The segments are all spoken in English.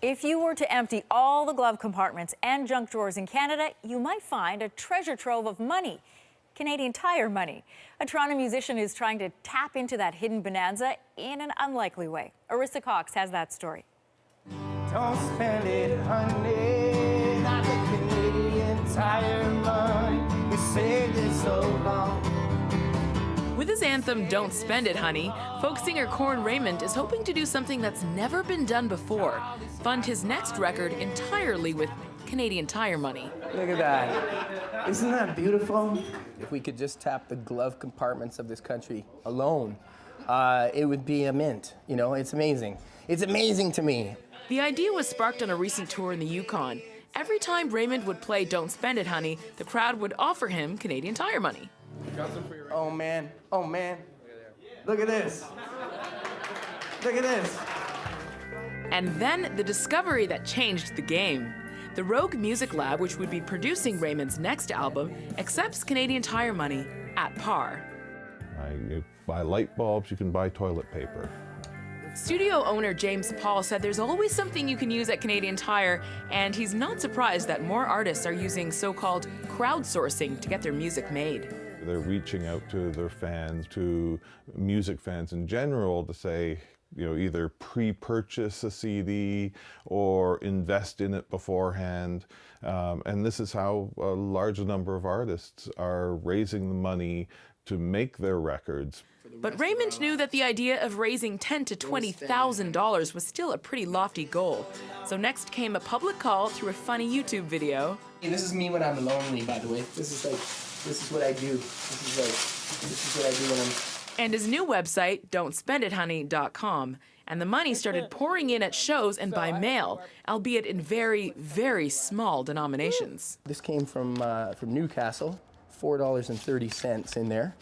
If you were to empty all the glove compartments and junk drawers in Canada, you might find a treasure trove of money. Canadian Tire money. A Toronto musician is trying to tap into that hidden bonanza in an unlikely way. Arissa Cox has that story. Don't spend it, honey, not the Canadian Tire money. We saved it so long. With his anthem, Don't Spend It, Honey, folk singer Corn Raymond is hoping to do something that's never been done before, fund his next record entirely with Canadian Tire money. Look at that. Isn't that beautiful? If we could just tap the glove compartments of this country alone, it would be a mint. You know, it's amazing. It's amazing to me. The idea was sparked on a recent tour in the Yukon. Every time Raymond would play Don't Spend It, Honey, the crowd would offer him Canadian Tire money. Oh man, oh man. Look at this. Look at this. And then the discovery that changed the game. The Rogue Music Lab, which would be producing Raymond's next album, accepts Canadian Tire money at par. You buy light bulbs, you can buy toilet paper. Studio owner James Paul said there's always something you can use at Canadian Tire, and he's not surprised that more artists are using so-called crowdsourcing to get their music made. They're reaching out to their fans, to music fans in general, to say, you know, either pre-purchase a CD or invest in it beforehand. And this is how a large number of artists are raising the money to make their records. But Raymond knew that the idea of raising $10,000 to $20,000 was still a pretty lofty goal. So next came a public call through a funny YouTube video. And this is me when I'm lonely, by the way. This is what I do. This is what I do when I'm... And his new website, don'tspendithoney.com. And the money started pouring in at shows and by mail, albeit in very, very small denominations. This came from Newcastle, $4.30 in there.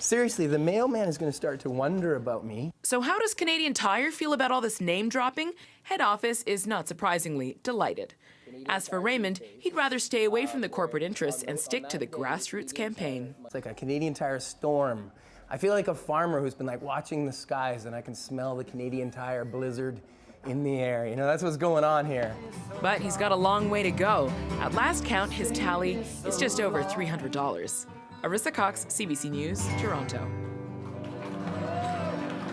Seriously, the mailman is going to start to wonder about me. So how does Canadian Tire feel about all this name dropping? Head office is not surprisingly delighted. As for Raymond, he'd rather stay away from the corporate interests and stick to the grassroots campaign. It's like a Canadian Tire storm. I feel like a farmer who's been like watching the skies, and I can smell the Canadian Tire blizzard in the air. You know, that's what's going on here. But he's got a long way to go. At last count, his tally is just over $300. Arissa Cox, CBC News, Toronto.